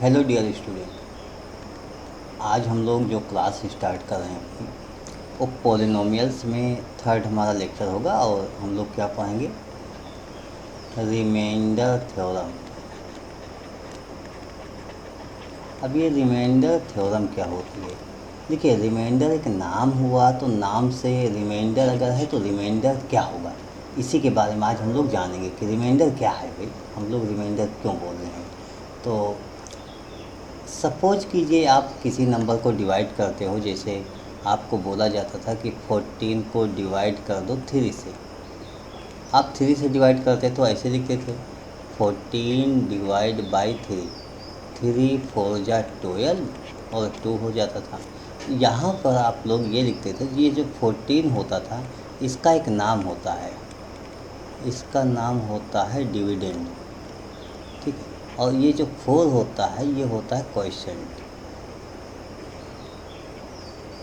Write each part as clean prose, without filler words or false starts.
Hello dear student. आज हम लोग जो क्लास स्टार्ट कर रहे हैं वो पॉलिनोमियल्स में थर्ड हमारा लेक्चर होगा और हम लोग क्या पढ़ेंगे, रिमाइंडर थ्योरम। अब ये रिमाइंडर थ्योरम क्या होती है? देखिए, रिमाइंडर एक नाम हुआ तो नाम से रिमाइंडर अगर है तो रिमाइंडर क्या होगा, इसी के बारे में आज हम लोग जानेंगे कि रिमाइंडर क्या है। भाई, हम लोग रिमाइंडर क्यों बोल रहे हैं। तो सपोज कीजिए आप किसी नंबर को डिवाइड करते हो, जैसे आपको बोला जाता था कि 14 को डिवाइड कर दो 3 से। आप 3 से डिवाइड करते तो ऐसे लिखते थे 14 डिवाइड बाई 3, 3 4 जा 12 और 2 हो जाता था। यहाँ पर आप लोग ये लिखते थे, ये जो 14 होता था इसका एक नाम होता है, इसका नाम होता है डिविडेंड, ठीक है। और ये जो 4 होता है ये होता है क्वोशिएंट,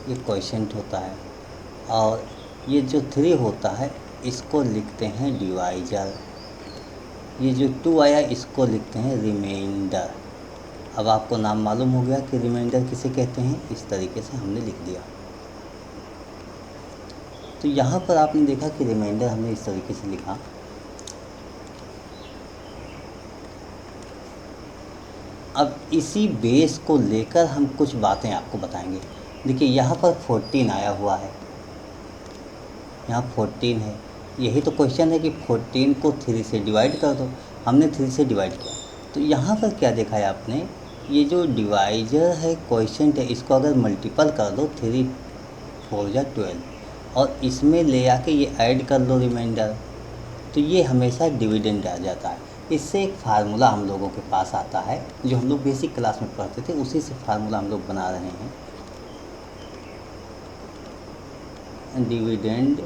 ये क्वोशिएंट होता है। और ये जो 3 होता है इसको लिखते हैं डिवाइजर। ये जो 2 आया इसको लिखते हैं रिमाइंडर। अब आपको नाम मालूम हो गया कि रिमाइंडर किसे कहते हैं, इस तरीके से हमने लिख दिया। तो यहाँ पर आपने देखा कि रिमाइंडर हमने इस तरीके से लिखा। अब इसी बेस को लेकर हम कुछ बातें आपको बताएंगे। देखिए, यहाँ पर 14 आया हुआ है, यहाँ 14 है। यही तो क्वेश्चन है कि 14 को 3 से डिवाइड कर दो। हमने 3 से डिवाइड किया, तो यहाँ पर क्या देखा है आपने, ये जो डिवाइजर है क्वेश्चन है, इसको अगर मल्टीपल कर दो 3 4 जा 12 और इसमें ले आके ये ऐड कर लो रिमाइंडर, तो ये हमेशा डिविडेंड आ जाता है। इससे एक फार्मूला हम लोगों के पास आता है, जो हम लोग बेसिक क्लास में पढ़ते थे, उसी से फार्मूला हम लोग बना रहे हैं। Dividend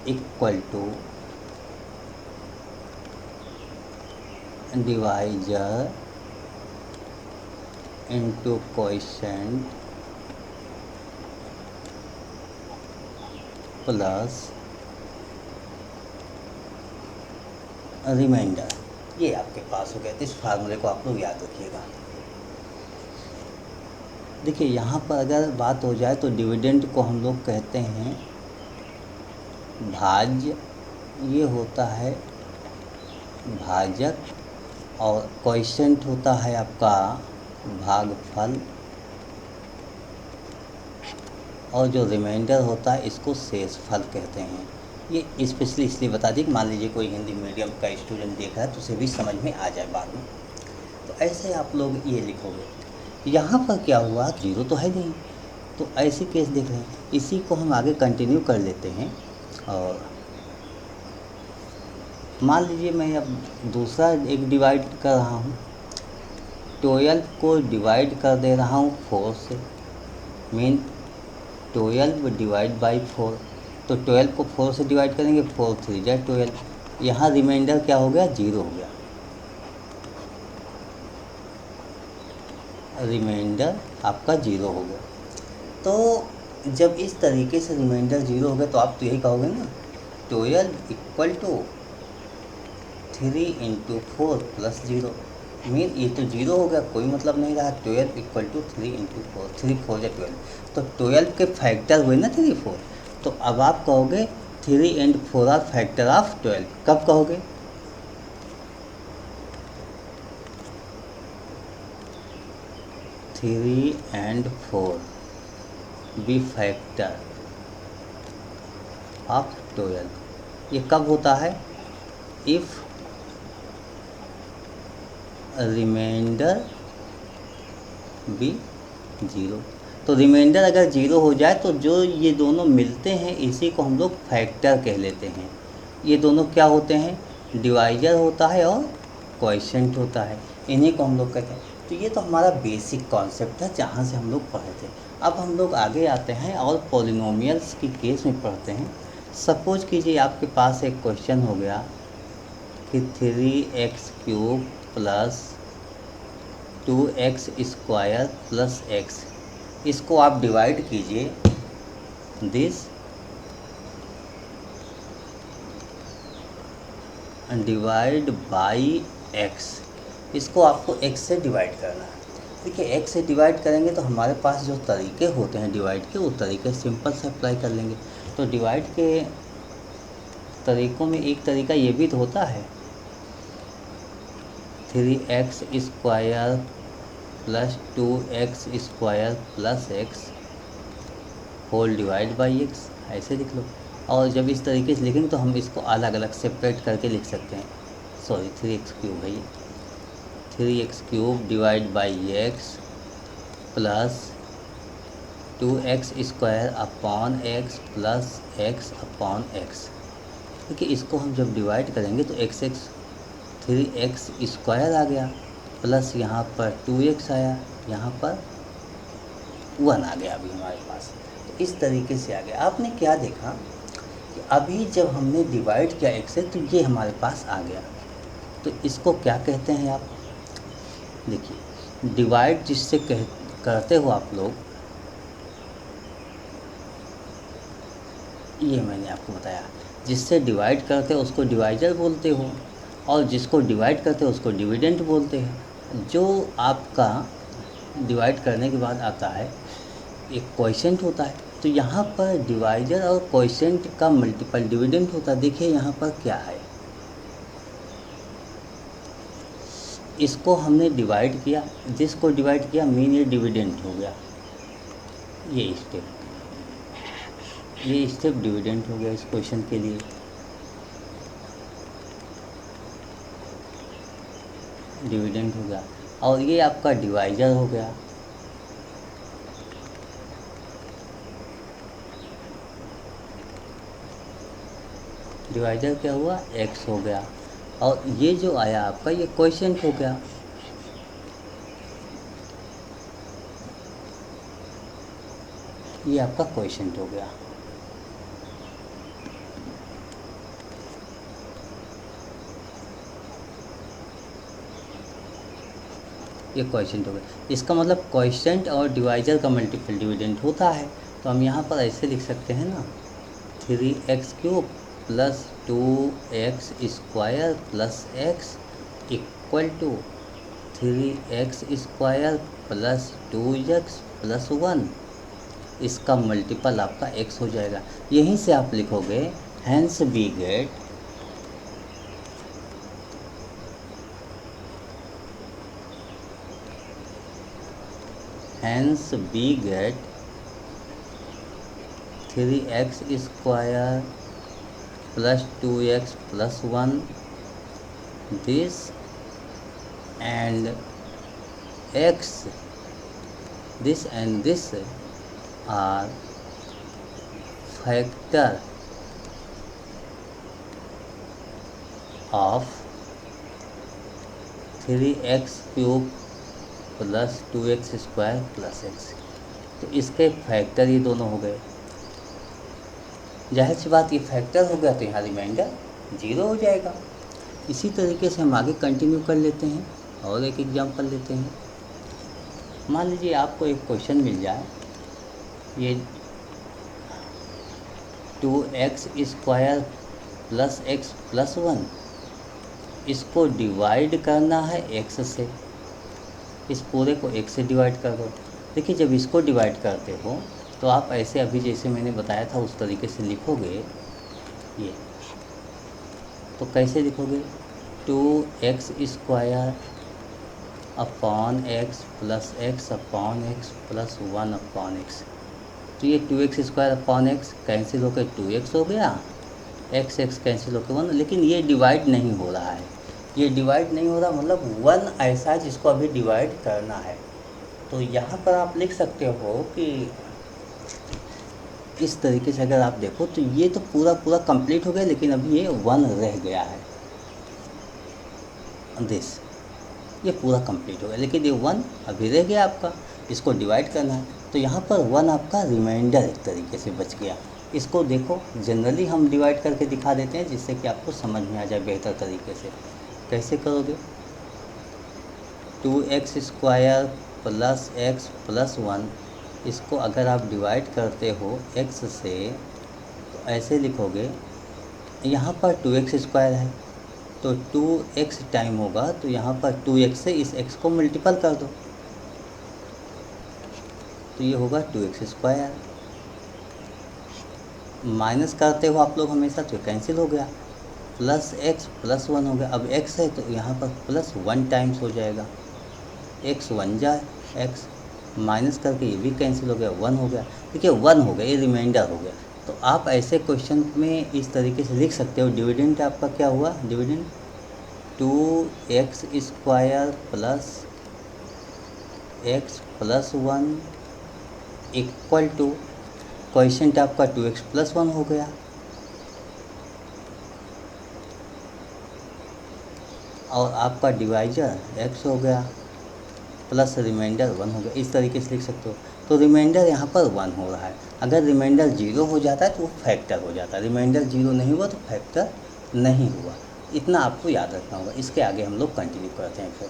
equal to divisor into quotient plus reminder. ये आपके पास हो गया। तो इस फार्मूले को आप लोग याद रखिएगा। देखिए, यहाँ पर अगर बात हो जाए तो डिविडेंड को हम लोग कहते हैं भाज्य, ये होता है भाजक, और क्वोशिएंट होता है आपका भागफल, और जो रिमाइंडर होता है इसको शेषफल कहते हैं। ये स्पेशली इसलिए बता दी कि मान लीजिए कोई हिंदी मीडियम का स्टूडेंट देख रहा है तो उसे भी समझ में आ जाए बाद में। तो ऐसे आप लोग ये लिखोगे। यहाँ पर क्या हुआ, जीरो तो है नहीं, तो ऐसे केस देख रहे हैं, इसी को हम आगे कंटिन्यू कर लेते हैं। और मान लीजिए मैं अब दूसरा एक डिवाइड कर रहा हूँ, 12 को डिवाइड कर दे रहा हूँ 4 से, मीन 12 डिवाइड बाई 4। तो 12 को 4 से डिवाइड करेंगे, 4 3 जा 12। यहाँ रिमाइंडर क्या हो गया, 0 हो गया। रिमाइंडर आपका 0 हो गया। तो जब इस तरीके से रिमाइंडर 0 हो गया तो आप तो यही कहोगे ना, 12 equal to 3 into 4 plus 0। Mean ये तो 0 हो गया, कोई मतलब नहीं रहा। 12 इक्वल टू 3 इंटू 4, 3 4 या 12, तो 12 के फैक्टर हुए ना 3 4। तो अब आप कहोगे 3 एंड 4 आर फैक्टर ऑफ 12। कब कहोगे, 3 एंड 4 बी फैक्टर ऑफ 12। ये कब होता है, इफ़ रिमाइंडर बी 0। तो रिमाइंडर अगर 0 हो जाए तो जो ये दोनों मिलते हैं इसी को हम लोग फैक्टर कह लेते हैं। ये दोनों क्या होते हैं, डिवाइजर होता है और क्वोशिएंट होता है, इन्हीं को हम लोग कहते हैं। तो ये तो हमारा बेसिक कॉन्सेप्ट है जहाँ से हम लोग पढ़े थे। अब हम लोग आगे आते हैं और पॉलिनोमियल्स की केस में पढ़ते हैं। सपोज कीजिए आपके पास एक क्वेश्चन हो गया कि 3x³ plus 2x square plus x, इसको आप डिवाइड कीजिए दिस डिवाइड बाई x। इसको आपको x से डिवाइड करना है। देखिए x से डिवाइड करेंगे तो हमारे पास जो तरीके होते हैं डिवाइड के, वो तरीके सिंपल से अप्लाई कर लेंगे। तो डिवाइड के तरीक़ों में एक तरीका ये भी तो होता है 3x square plus 2x square plus x whole divide by x, ऐसे लिख लो। और जब इस तरीके से लिखेंगे तो हम इसको अलग अलग सेपरेट करके लिख सकते हैं। सॉरी 3x क्यूब है ये, 3x cube divide by x plus 2x square upon x plus x upon x। देखिए इसको हम जब डिवाइड करेंगे तो x 3x स्क्वायर आ गया प्लस यहाँ पर 2x आया, यहाँ पर 1 आ गया अभी हमारे पास। तो इस तरीके से आ गया। आपने क्या देखा कि अभी जब हमने डिवाइड किया x से तो ये हमारे पास आ गया। तो इसको क्या कहते हैं आप? देखिए डिवाइड जिससे करते हो आप लोग, ये मैंने आपको बताया, जिससे डिवाइड करते हो उसको डिवाइजर बोलते हो, और जिसको डिवाइड करते हो उसको डिविडेंड बोलते हैं। जो आपका डिवाइड करने के बाद आता है एक क्वोशिएंट होता है, तो यहाँ पर डिवाइजर और क्वोशिएंट का मल्टीपल डिविडेंड होता है। देखिए यहाँ पर क्या है, इसको हमने डिवाइड किया, जिसको डिवाइड किया मीन ये डिविडेंड हो गया। ये स्टेप डिविडेंड हो गया इस क्वेश्चन के लिए। डिविडेंड हो गया, और ये आपका डिवाइजर हो गया। डिवाइजर क्या हुआ? x हो गया। और ये जो आया आपका ये क्वोशिएंट हो गया। ये आपका क्वोशिएंट हो गया। ये क्वोशिएंट हो गया। इसका मतलब क्वोशिएंट और डिवाइजर का मल्टीपल डिविडेंड होता है। तो हम यहाँ पर ऐसे लिख सकते हैं ना, 3x cube plus 2x square plus x equal to 3x square plus 2x plus 1। इसका मल्टीपल आपका x हो जाएगा। यहीं से आप लिखोगे hence we get hence we get 3x square plus 2x plus 1 this and x, this and this are factor of 3x cube plus 2x square plus x। तो इसके फैक्टर ये दोनों हो गए। जाहिर सी बात, ये फैक्टर हो गया तो यहाँ रिमाइंडर 0 हो जाएगा। इसी तरीके से हम आगे कंटिन्यू कर लेते हैं और एक एग्जांपल लेते हैं। मान लीजिए आपको एक क्वेश्चन मिल जाए, ये 2x square plus x plus 1, इसको डिवाइड करना है x से। इस पूरे को x से डिवाइड कर दो। देखिए जब इसको डिवाइड करते हो तो आप ऐसे अभी जैसे मैंने बताया था उस तरीके से लिखोगे। ये तो कैसे लिखोगे? 2x square upon x plus x upon x plus 1 upon x। तो ये 2x square upon x cancel होकर 2x हो गया, x कैंसिल होकर 1। लेकिन ये डिवाइड नहीं हो रहा है, ये डिवाइड नहीं हो रहा, मतलब 1 ऐसा है जिसको अभी डिवाइड करना है। तो यहाँ पर आप लिख सकते हो कि इस तरीके से अगर आप देखो तो ये तो पूरा कंप्लीट हो गया, लेकिन अभी ये 1 रह गया है। दिस ये पूरा कंप्लीट हो गया, लेकिन ये 1 अभी रह गया आपका, इसको डिवाइड करना है। तो यहाँ पर 1 आपका रिमाइंडर एक तरीके से बच गया। इसको देखो, जनरली हम डिवाइड करके दिखा देते हैं जिससे कि आपको समझ में आ जाए बेहतर तरीके से। कैसे करोगे? 2x square plus x plus 1, इसको अगर आप डिवाइड करते हो x से तो ऐसे लिखोगे, यहाँ पर 2x स्क्वायर है तो 2x टाइम होगा, तो यहाँ पर 2x से इस x को मल्टीपल कर दो, तो ये होगा 2x²। माइनस करते हो आप लोग हमेशा, तो कैंसिल हो गया, प्लस x प्लस 1 हो गया। अब x है तो यहाँ पर प्लस 1 टाइम्स हो जाएगा, x 1 जाए x, माइनस करके ये भी कैंसिल हो गया, 1 हो गया। देखिए 1 हो गया, ये रिमाइंडर हो गया। तो आप ऐसे क्वेश्चन में इस तरीके से लिख सकते हो। डिविडेंड आपका क्या हुआ, dividend 2x² plus x plus 1 equal to, question आपका 2x प्लस 1 हो गया, और आपका डिवाइजर x हो गया, प्लस रिमाइंडर 1 हो गया। इस तरीके से लिख सकते हो। तो रिमाइंडर यहाँ पर 1 हो रहा है। अगर रिमाइंडर 0 हो जाता है तो वो फैक्टर हो जाता है, रिमाइंडर 0 नहीं हुआ तो फैक्टर नहीं हुआ। इतना आपको याद रखना होगा। इसके आगे हम लोग कंटिन्यू करते हैं। फिर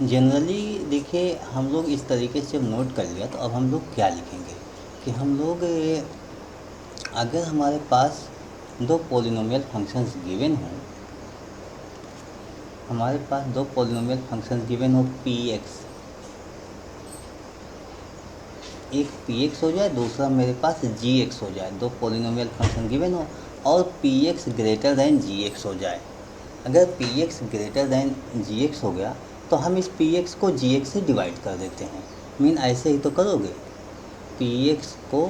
जनरली देखिए, हम लोग इस तरीके से नोट कर लिया, तो अब हम लोग क्या लिखेंगे कि हम लोग अगर हमारे पास दो पॉलिनोमियल फंक्शंस गिवन हों, हमारे पास दो पॉलिनोमियल फंक्शंस गिवन हो px, एक px हो जाए, दूसरा मेरे पास gx हो जाए, दो पॉलिनोमियल फंक्शन गिवन हो और px ग्रेटर दैन gx हो जाए। अगर px ग्रेटर दैन gx हो गया तो हम इस px को gx से डिवाइड कर देते हैं। मीन ऐसे ही तो करोगे, px को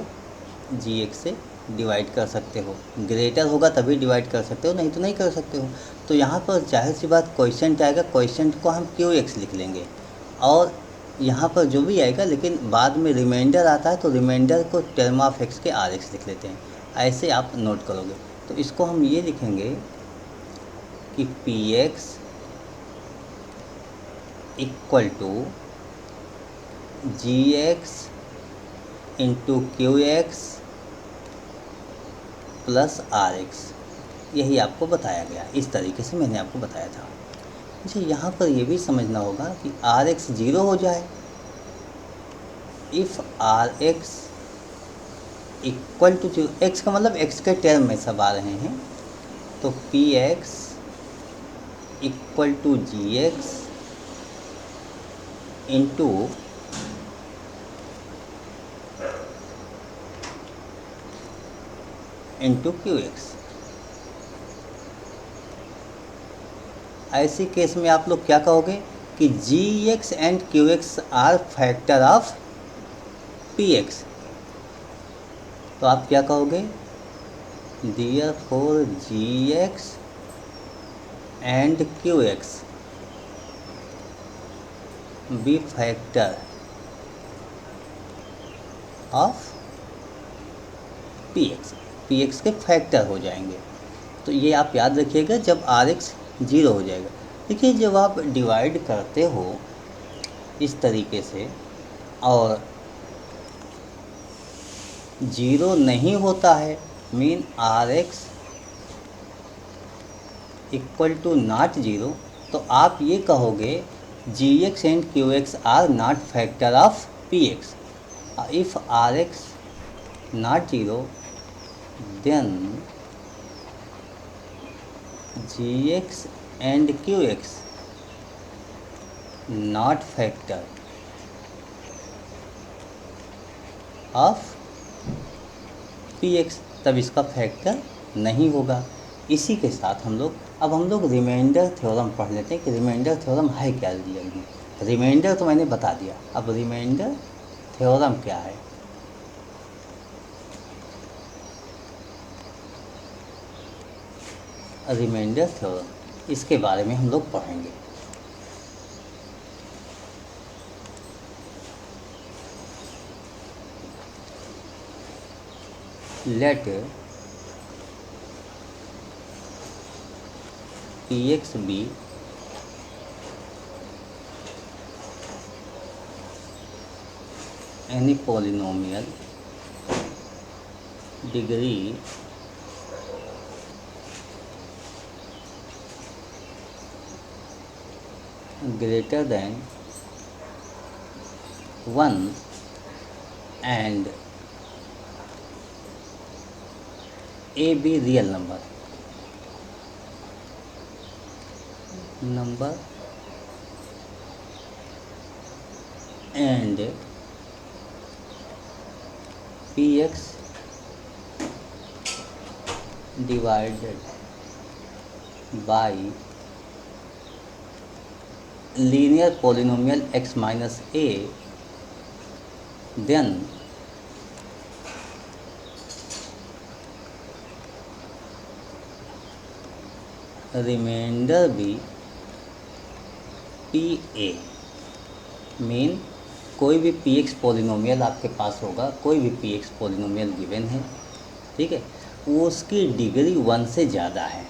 gx से डिवाइड कर सकते हो। ग्रेटर होगा तभी डिवाइड कर सकते हो, नहीं तो नहीं कर सकते हो। तो यहाँ पर जाहिर सी बात क्वेश्चन आएगा, क्वेश्चन को हम qx लिख लेंगे और यहाँ पर जो भी आएगा, लेकिन बाद में रिमाइंडर आता है तो रिमाइंडर को टर्म ऑफ x के rx लिख लेते हैं। ऐसे आप नोट करोगे। तो इसको हम ये लिखेंगे कि px equal to gx into qx plus rx। यही आपको बताया गया, इस तरीके से मैंने आपको बताया था। मुझे यहाँ पर ये भी समझना होगा कि rx 0 हो जाए। If rx equal to 0, x का मतलब x के टर्म में सब आ रहे हैं, तो px equal to gx into qx। ऐसे केस में आप लोग क्या कहोगे कि gx and qx are factor of px। तो आप क्या कहोगे, therefore gx and qx be factor of px, px के फैक्टर हो जाएंगे। तो ये आप याद रखिएगा जब rx 0 हो जाएगा। देखिए जब आप डिवाइड करते हो इस तरीके से और 0 नहीं होता है, mean rx equal to not 0, तो आप ये कहोगे gx and qx are not factor of px। If rx not 0 then gx and qx not factor of px, तब इसका फैक्टर नहीं होगा। इसी के साथ हम लोग रिमाइंडर थ्योरम पढ़ लेते हैं कि रिमाइंडर थ्योरम है क्या रियल में। रिमाइंडर तो मैंने बता दिया, अब रिमाइंडर थ्योरम क्या है। रिमाइंडर थ्योरम, इसके बारे में हम लोग पढ़ेंगे। Let px be any polynomial degree greater than 1 and a be real number। Number and P X divided by linear polynomial x minus A, then remainder भी पी ए। मीन कोई भी P x polynomial आपके पास होगा, कोई भी P x polynomial given है, ठीक है, उसकी डिग्री 1 से ज़्यादा है,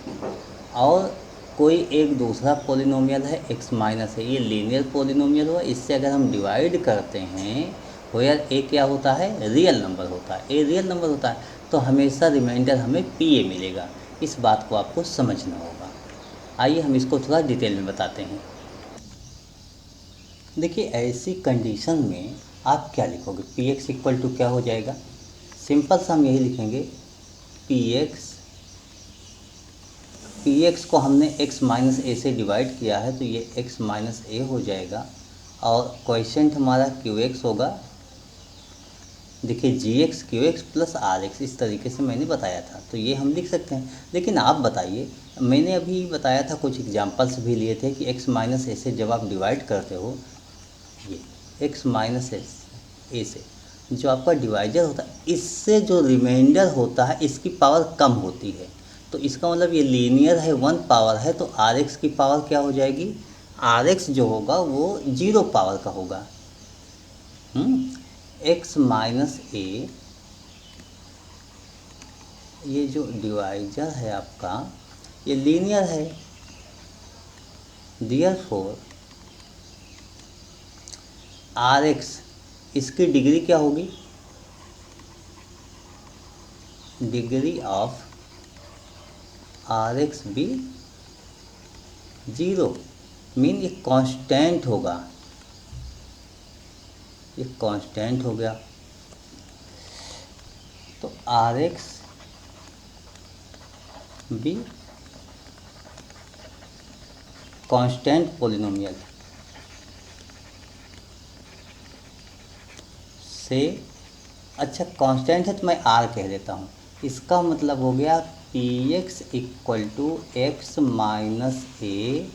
और कोई एक दूसरा पोलिनोमियल है x माइनस है, ये लीनियर पोलिनोमियल हुआ, इससे अगर हम डिवाइड करते हैं तो यार ए क्या होता है, रियल नंबर होता है, ए रियल नंबर होता है, तो हमेशा रिमाइंडर हमें पी ए मिलेगा। इस बात को आपको समझना होगा। आइए हम इसको थोड़ा डिटेल में बताते हैं। देखिए ऐसी कंडीशन में आप क्या लिखोगे, पी एक्स इक्वल टू क्या हो जाएगा, सिंपल सा हम यही लिखेंगे, पी एक्स को हमने x माइनस ए से डिवाइड किया है तो ये x माइनस ए हो जाएगा, और क्वेश्चन हमारा क्यू एक्स होगा। देखिए जी X Q X plus R X, इस तरीके से मैंने बताया था, तो ये हम लिख सकते हैं। लेकिन आप बताइए, मैंने अभी बताया था, कुछ एग्जांपल्स भी लिए थे कि x माइनस ए से जब आप डिवाइड करते हो, ये x माइनस ए से जो आपका डिवाइजर होता है, इससे जो रिमाइंडर होता है इसकी पावर कम होती है, तो इसका मतलब ये लीनियर है, 1 पावर है, तो आर एक्स की पावर क्या हो जाएगी, आर एक्स जो होगा वो 0 पावर का होगा। एक्स माइनस ए, ये जो डिवाइजर है आपका ये लीनियर है, देयरफॉर आर एक्स, इसकी डिग्री क्या होगी, डिग्री ऑफ आर एक्स भी 0, मीन ये कांस्टेंट होगा, ये कांस्टेंट हो गया, तो आर एक्स भी कांस्टेंट पोलिनोमियल से, अच्छा कांस्टेंट है तो मैं आर कह देता हूँ, इसका मतलब हो गया P X equal to X minus A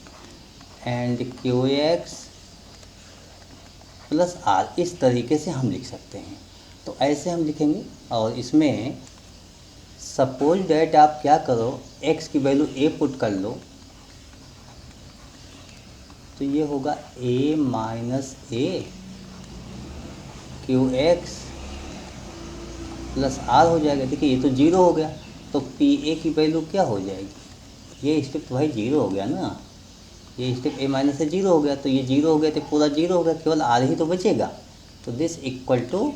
and Q X plus R, इस तरीके से हम लिख सकते हैं। तो ऐसे हम लिखेंगे, और इसमें सपोज डैट आप क्या करो, x की वैल्यू a पुट कर लो, तो ये होगा a minus A Q X plus R हो जाएगा। देखिए ये तो 0 हो गया, तो पी ए की वैल्यू क्या हो जाएगी, ये स्टेप तो भाई 0 हो गया ना, ये स्टेप a माइनस से 0 हो गया, तो ये 0 हो गया तो पूरा 0 हो गया, केवल आर ही तो बचेगा, तो this equal to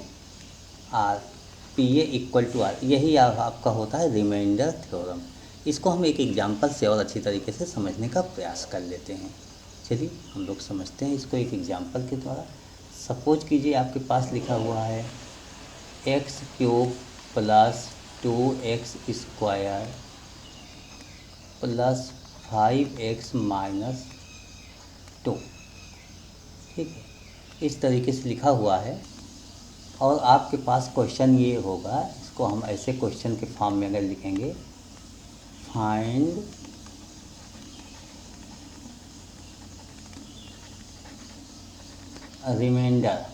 R, P A equal to R, यही आपका होता है रिमाइंडर थ्योरम। इसको हम एक एग्जांपल से और अच्छी तरीके से समझने का प्रयास कर लेते हैं। चलिए हम लोग समझते हैं इसको एक एग्जांपल के द्वारा। सपोज कीजिए आपके पास लिखा हुआ है x cube plus 2x square plus 5x minus 2, ठीक है, इस तरीके से लिखा हुआ है, और आपके पास क्वेश्चन ये होगा, इसको हम ऐसे क्वेश्चन के फॉर्म में अगर लिखेंगे, find remainder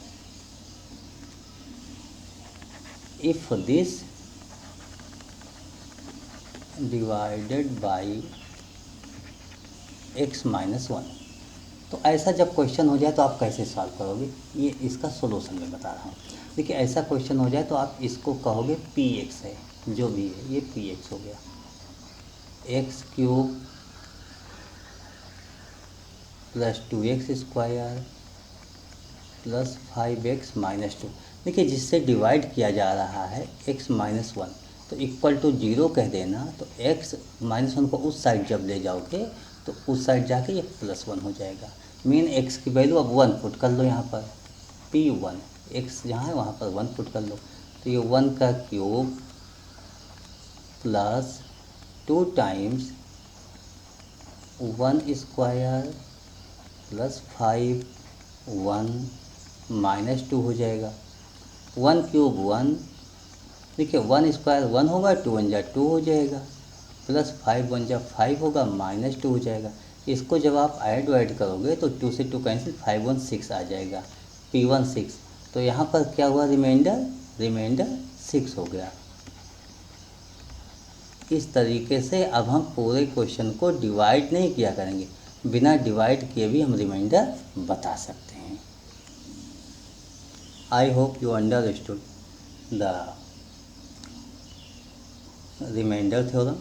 if this divided by x minus 1। तो ऐसा जब क्वेश्चन हो जाए तो आप कैसे सॉल्व करोगे, ये इसका सोल्यूशन मैं बता रहा हूँ। देखिए ऐसा क्वेश्चन हो जाए तो आप इसको कहोगे पी एक्स है, जो भी है ये पी एक्स हो गया, x cube plus 2x square plus 5x minus 2। देखिए जिससे डिवाइड किया जा रहा है x माइनस 1, तो इक्वल टू 0 कह देना, तो x माइनस 1 को उस साइड जब ले जाओगे तो उस साइड जाके ये प्लस 1 हो जाएगा। मीन x की वैल्यू अब 1 पुट कर लो यहाँ पर, p1, x जहाँ है वहाँ पर 1 पुट कर लो, तो ये 1 का cube plus 2 times 1² plus 5 1 minus 2 हो जाएगा। 1³ 1, देखिए 1² 1 होगा, 2 1 जा 2 हो जाएगा, प्लस 5 1 जा 5 होगा, माइनस 2 हो जाएगा। इसको जब आप ऐड वाइड करोगे तो 2 से 2 कैंसिल, 5 1 6 आ जाएगा, P1 6। तो यहाँ पर क्या हुआ, रिमाइंडर 6 हो गया। इस तरीके से अब हम पूरे क्वेश्चन को डिवाइड नहीं किया करेंगे, बिना डिवाइड किए भी हम रिमाइंडर बता सकते हैं। I hope you understood the remainder theorem,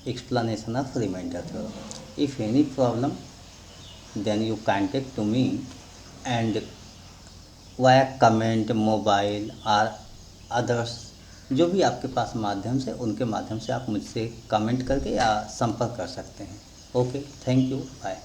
explanation of remainder theorem. If any problem, then you contact to me and via comment, mobile और अदर्स, जो भी आपके पास माध्यम से, उनके माध्यम से आप मुझसे कमेंट करके या संपर्क कर सकते हैं। Okay, thank you, bye.